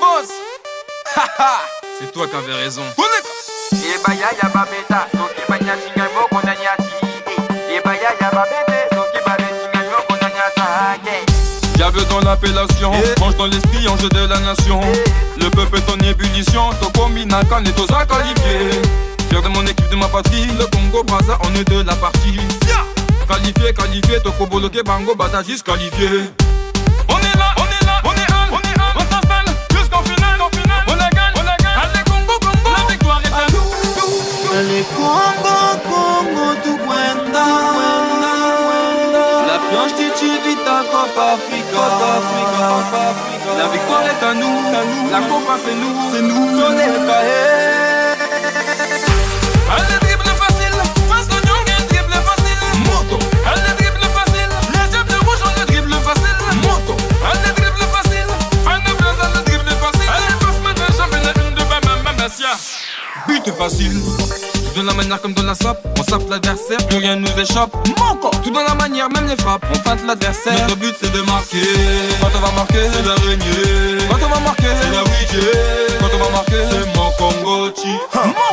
boss. C'est toi qui avais raison. Diable dans l'appellation, mange dans l'esprit, ange de la nation. Le peuple est en ébullition, Toko Minakan est aux qualifiés. Fier de mon équipe, de ma patrie, le Congo Brazza, on est de la partie. Qualifié, qualifié, Toko Boloké, Bango, Bata, juste qualifié. On est là, on est là, on est un, on s'installe jusqu'en finale, on la gagne, allez Congo, Congo, la victoire est à nous. Allez Congo, Congo, tu cuenta. La planche Tivita, Copa Africa. La victoire est à nous, la Copa c'est nous, on est caé. Allez dribble facile, face d'oignon, dribble facile, moto. Allez dribble facile, les diables rouges on le dribble facile, moto. Allez dribble facile, fin de blanc, allez dribble facile. Allez passe maintenant championnat, une de Mamessia. But facile. Tout dans la manière comme dans la sape, on sape l'adversaire, plus rien nous échappe. Manco. Tout dans la manière, même les frappes, on feinte l'adversaire. Notre but c'est de marquer. Quand on va marquer, c'est d'araignée. Quand on va marquer, c'est la week-end. Quand on va marquer, c'est mon Congo-Chi.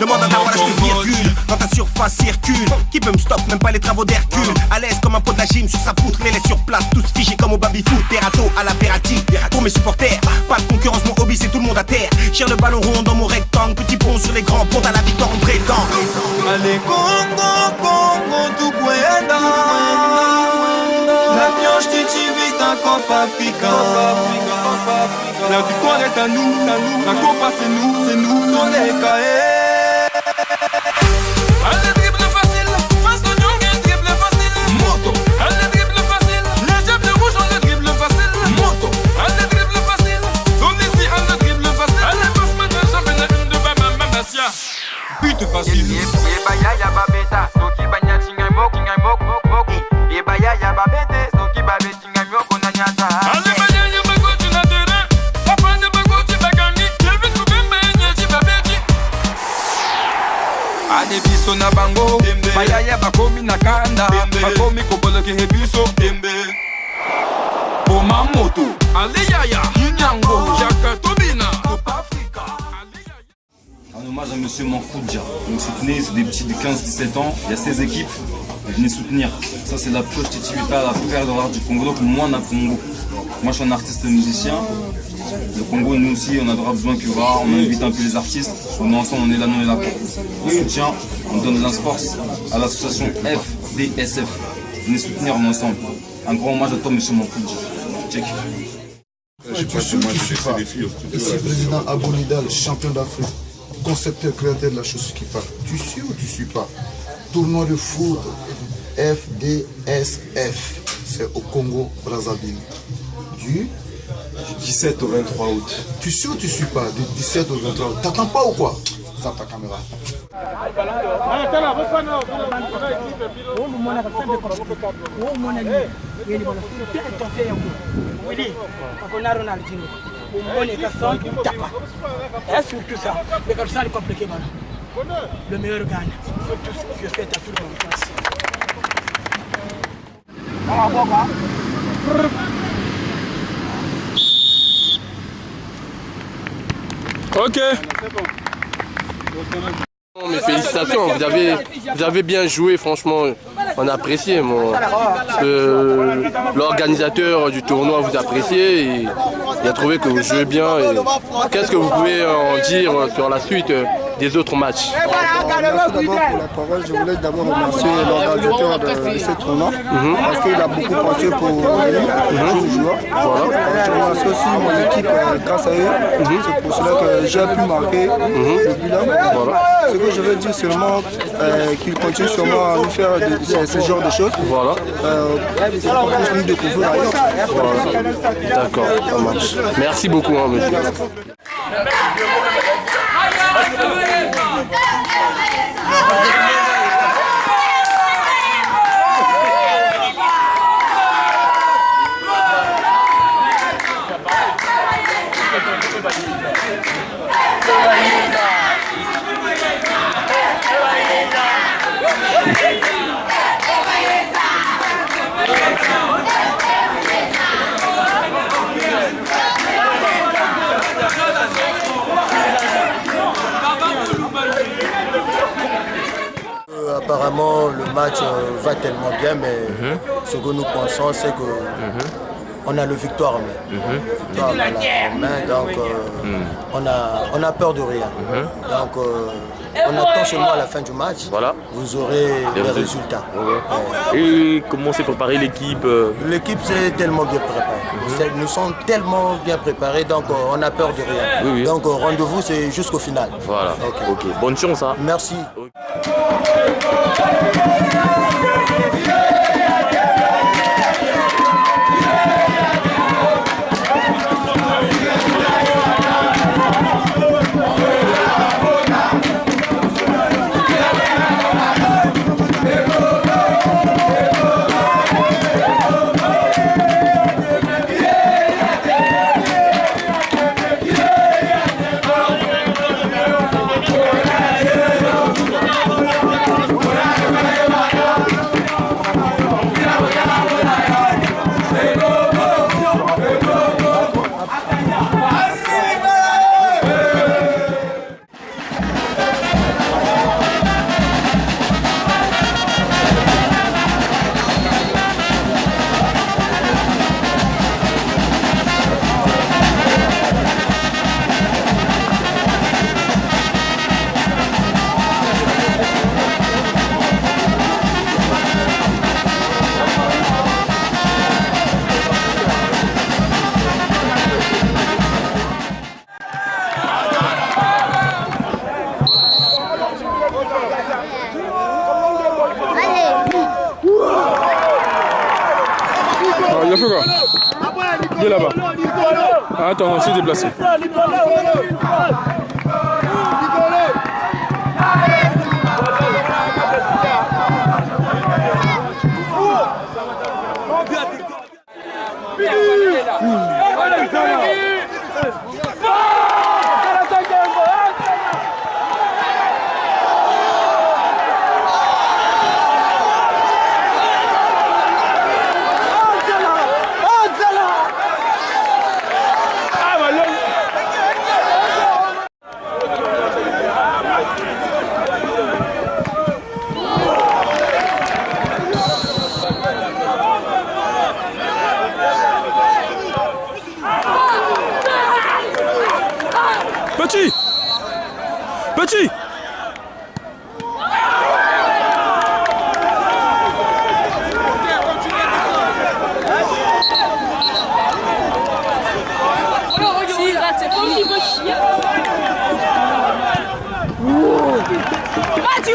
Demande à Nawala, je te virgule. Quand ta surface circule, qui peut me stop, même pas les travaux d'Hercule. À l'aise comme un pot de la gym sur sa poutre, les laisse sur place, tous figés comme au baby-foot. Terrato à l'apéritif, pour mes supporters. Pas de concurrence, mon hobby c'est tout le monde à terre. Gère le ballon rond dans mon rectangle, petit pont sur les grands ponts, à la victoire on prétend. Allez Congo, Congo, tu cuenta. La pioche Tivita, Copa Africa. La victoire est à nous, la Copa c'est nous, on est caé. Allez dribble facile, face d'oignon, dribble facile, moto. Allez dribble facile, les diables rouges on le dribble facile, moto. Allez dribble facile, on ici on le dribble facile. Allez passe maintenant championnat, une de Mamessia. But facile. Ade biso na bango, bayaya bakomi na kanda, bakomi koboloke hebiso, Boma moto, ale yaya, Nyango, Jaka Tobina, Copa Africa. Un hommage à monsieur Mankoudja. Donc soutenez, c'est des petits de 15-17 ans, il y a 16 équipes, venez soutenir. Ça c'est la pioche Tivita, la perle de l'art du Congo, donc moi on a Congo. Moi je suis un artiste musicien. Le Congo, nous aussi, on aura besoin que on invite un peu les artistes. On est ensemble, on est là, nous on est là pour le soutien. On donne de l'insport à l'association FDSF. Venez soutenir, on est ensemble. Un grand hommage à toi, monsieur Mankoudja. Check. Tu suis ou tu suis pas? Ici, président Abonidal, champion d'Afrique, concepteur, créateur de la chose qui parle. Tu suis ou tu suis pas? Tournoi de foot FDSF, c'est au Congo, Brazzaville. Du 17 au 23 août. Tu suis ou tu suis pas? Du 17 au 23 août. T'attends pas ou quoi? Sors ta caméra. Le meilleur gagne. Je fais ta toute confiance. Ok. Mes félicitations, vous avez bien joué, franchement, on a apprécié. L'organisateur du tournoi vous a apprécié et il a trouvé que vous jouez bien. Qu'est-ce que vous pouvez en dire sur la suite des autres matchs? Merci d'abord pour la parole. Je voulais d'abord remercier l'organisateur de ce tournoi parce qu'il a beaucoup pensé pour nous, les joueurs. Voilà. Je remercie aussi mon équipe grâce à eux. C'est pour cela que j'ai pu marquer le bilan. Voilà. Ce que je veux dire seulement, qu'il continue sûrement à nous faire ce genre de choses. Voilà. Pour nous découvrir ailleurs. Voilà. D'accord, ça marche. Merci beaucoup, monsieur. apparemment le match va tellement bien, mais ce que nous pensons, c'est que on a le victoire en main. Victoire en main, donc on a peur de rien. Donc on attend seulement à la fin du match. Voilà. Vous aurez les résultats. Et comment s'est préparée l'équipe? L'équipe s'est tellement bien préparée. Nous sommes tellement bien préparés, donc on n'a peur de rien. Oui. Donc rendez-vous, c'est jusqu'au final. Voilà. Ok. Bonne chance. Hein. Merci. Il a fait quoi? Il est là-bas. Attends, on s'est déplacé. Petit. S'il rate, c'est comme il veut chier. Ah, tu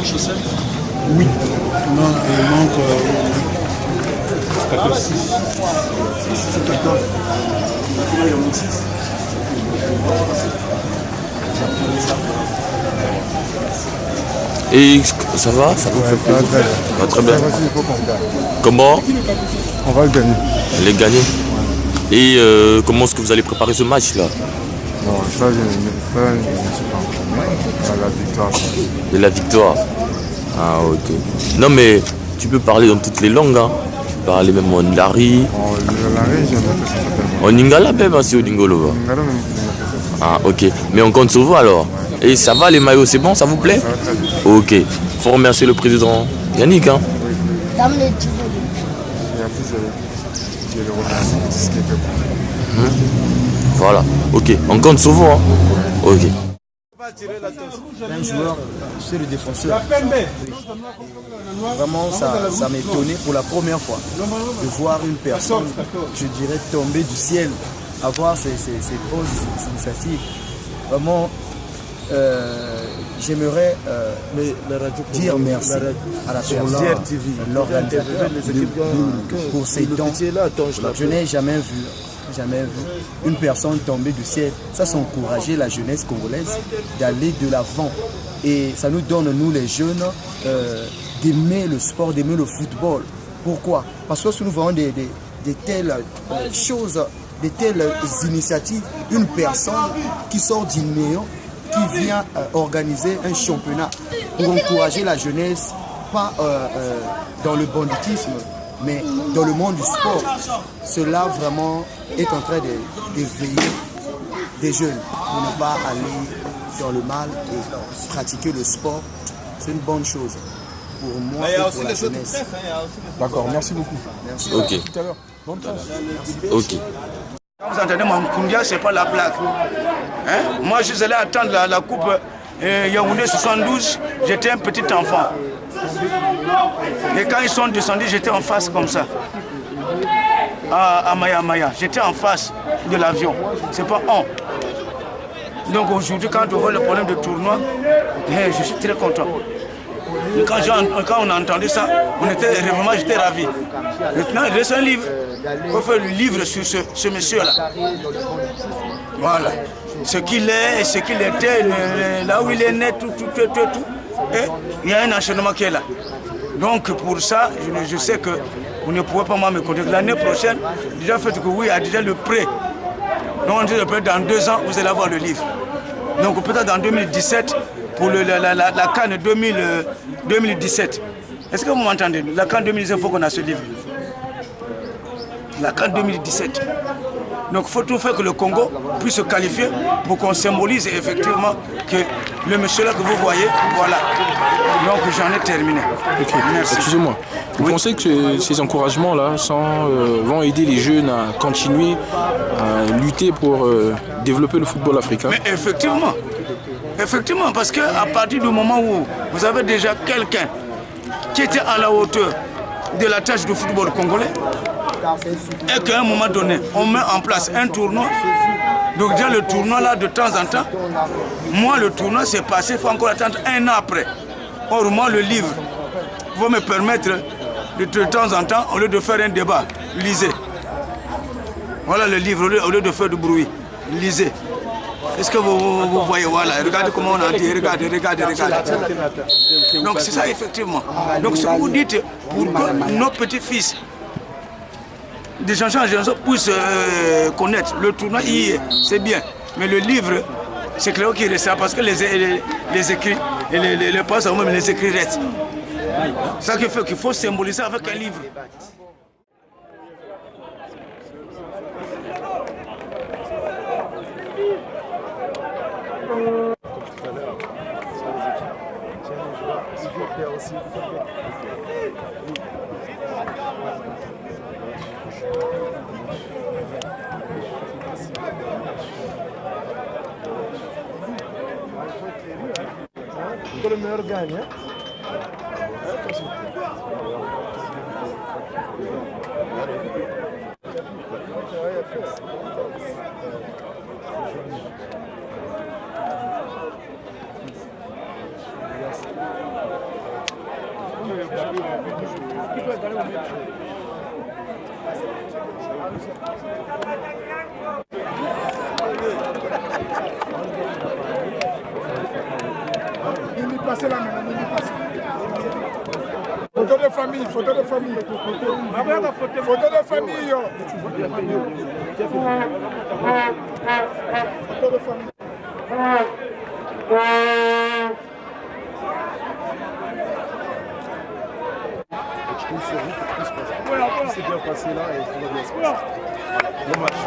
Chaussette? Oui. Non, il manque 6. C'est 14. Il manque 6. Et ça va? Ça vous fait plaisir? Ça va très bien. Comment? On va le gagner. Les gagner. Et comment est-ce que vous allez préparer ce match-là? Bon, ça, je ne sais pas encore. La victoire. De la victoire. Ah, ok. Non, mais tu peux parler dans toutes les langues. Hein. Tu peux parler même en Ndari. En Ndari, j'aime bien que ça s'appelle. En Lingala même, hein, c'est au Lingolo. Lingala même. Ah, ok. Mais on compte sur vous alors. Ouais. Et ça va, les maillots, c'est bon, ça vous plaît? Ça va très bien. Ok. Faut remercier le président Yannick. Hein. Oui. Et en plus, je le remercie pour tout ce qu'il fait pour moi. Voilà. Ok. On compte sur vous. Hein. Ok. Un joueur, c'est le défenseur. Vraiment, ça m'étonnait pour la première fois de voir une personne, je dirais, tomber du ciel, avoir ces grosses initiatives. Vraiment, j'aimerais dire merci à la personne, l'organisateur pour ces dons. Je n'ai jamais vu une personne tomber du ciel. Ça, c'est encourager la jeunesse congolaise d'aller de l'avant. Et ça nous donne, nous les jeunes, d'aimer le sport, d'aimer le football. Pourquoi? Parce que si nous voyons de telles choses, de telles initiatives, une personne qui sort du néant, qui vient organiser un championnat pour encourager la jeunesse, pas dans le banditisme, mais dans le monde du sport. Cela vraiment est en train d'éveiller des jeunes pour ne pas aller dans le mal et pratiquer le sport. C'est une bonne chose pour moi et pour la jeunesse. D'accord, merci beaucoup. Merci. Ok. Tout à l'heure. Bonne chance. Ok. Quand vous entendez Mamkoundia, ce n'est pas la blague. Hein? Moi, je suis allé attendre la coupe Yaoundé 72, j'étais un petit enfant. Et quand ils sont descendus, j'étais en face comme ça. À Maya. J'étais en face de l'avion. C'est pas on. Donc aujourd'hui, quand on voit le problème de tournoi, je suis très content. Et quand on a entendu ça, j'étais ravi. Maintenant, il reste un livre. Il faut faire le livre sur ce monsieur-là. Voilà. Ce qu'il est, ce qu'il était, là où il est né, tout. Et il y a un enchaînement qui est là. Donc pour ça, je sais que vous ne pouvez pas me contacter. L'année prochaine, déjà fait que oui, il y a déjà le prêt. Donc on dit que dans 2 ans, vous allez avoir le livre. Donc peut-être dans 2017, pour la CAN 2017. Est-ce que vous m'entendez? La CAN 2017, il faut qu'on a ce livre. La CAN 2017. Donc il faut tout faire que le Congo puisse se qualifier pour qu'on symbolise effectivement que le monsieur là que vous voyez, voilà. Donc j'en ai terminé. Okay. Excusez-moi. Vous pensez que ces encouragements-là vont aider les jeunes à continuer à lutter pour développer le football africain? Mais effectivement. Effectivement, parce qu'à partir du moment où vous avez déjà quelqu'un qui était à la hauteur de la tâche du football congolais, et qu'à un moment donné, on met en place un tournoi. Donc déjà le tournoi là, de temps en temps, moi le tournoi s'est passé, il faut encore attendre 1 an après. Or moi le livre va me permettre de temps en temps, au lieu de faire un débat, lisez. Voilà le livre, au lieu de faire du bruit, lisez. Est-ce que vous voyez, voilà, regardez comment on a dit, regardez. Donc c'est ça effectivement. Donc ce que vous dites, pour que nos petits-fils, des gens puissent connaître le tournoi, c'est bien. Mais le livre, c'est clair qu'il reste parce que les écrits, les passes, même les écrits restent. C'est ça qui fait qu'il faut symboliser avec un livre. Que le meilleur gagne. Passez là maintenant, photo de famille, photo de famille. Photo de famille. Photo de famille. C'est bien passé là et tout va bien se passer. Bon match.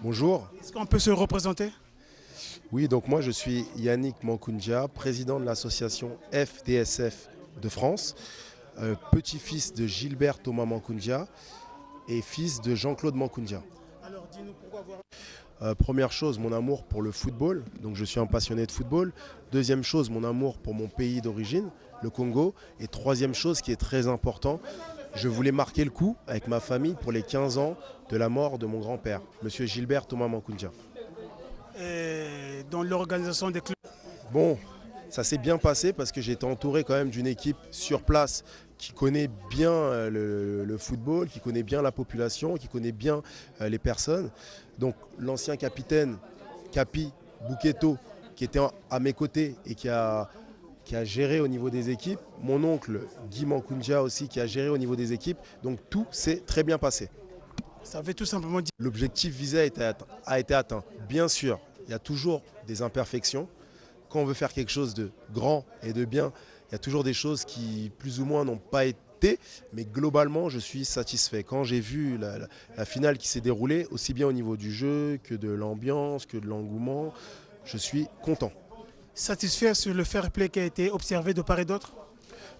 Bonjour. Est-ce qu'on peut se représenter? Oui, donc moi je suis Yannick Mankoundia, président de l'association FDSF de France, petit-fils de Gilbert Thomas Mankoundia et fils de Jean-Claude Mankoundia. Alors dis-nous pourquoi voir... Première chose, mon amour pour le football, donc je suis un passionné de football. Deuxième chose, mon amour pour mon pays d'origine, le Congo. Et troisième chose qui est très important, je voulais marquer le coup avec ma famille pour les 15 ans de la mort de mon grand-père, monsieur Gilbert Thomas Mankoundia. Et dans l'organisation des clubs? Bon, ça s'est bien passé parce que j'ai été entouré quand même d'une équipe sur place qui connaît bien le football, qui connaît bien la population, qui connaît bien les personnes. Donc l'ancien capitaine Capi Bouqueto qui était à mes côtés et qui a géré au niveau des équipes. Mon oncle Guy Mankoundia aussi qui a géré au niveau des équipes. Donc tout s'est très bien passé. Ça veut tout simplement dire... L'objectif visé a été atteint. Bien sûr, il y a toujours des imperfections. Quand on veut faire quelque chose de grand et de bien, il y a toujours des choses qui plus ou moins n'ont pas été. Mais globalement, je suis satisfait. Quand j'ai vu la finale qui s'est déroulée, aussi bien au niveau du jeu que de l'ambiance, que de l'engouement, je suis content. Satisfait sur le fair play qui a été observé de part et d'autre?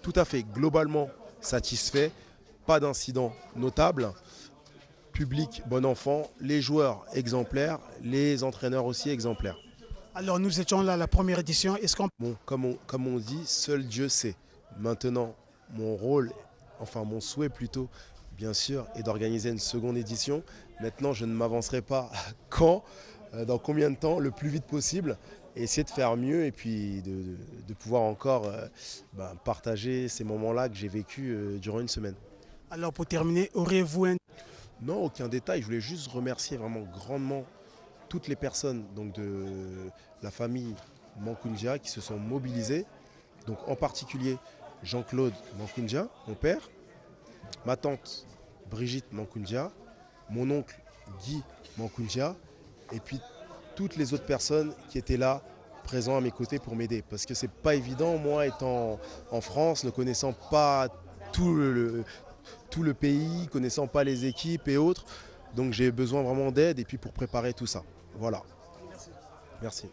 Tout à fait, globalement satisfait, pas d'incident notable, public bon enfant, les joueurs exemplaires, les entraîneurs aussi exemplaires. Alors nous étions là à la première édition, est-ce qu'on... Bon, comme on dit, seul Dieu sait. Maintenant, mon rôle, enfin mon souhait plutôt, bien sûr, est d'organiser une seconde édition. Maintenant, je ne m'avancerai pas quand, dans combien de temps, le plus vite possible. Et essayer de faire mieux et puis de pouvoir encore partager ces moments-là que j'ai vécu durant une semaine. Alors pour terminer, auriez-vous un... Non, aucun détail. Je voulais juste remercier vraiment grandement toutes les personnes donc, de la famille Mankoundia qui se sont mobilisées. Donc en particulier Jean-Claude Mankoundia, mon père, ma tante Brigitte Mankoundia, mon oncle Guy Mankoundia et puis toutes les autres personnes qui étaient là, présents à mes côtés pour m'aider. Parce que c'est pas évident, moi étant en France, ne connaissant pas tout le pays, connaissant pas les équipes et autres. Donc j'ai besoin vraiment d'aide et puis pour préparer tout ça. Voilà. Merci.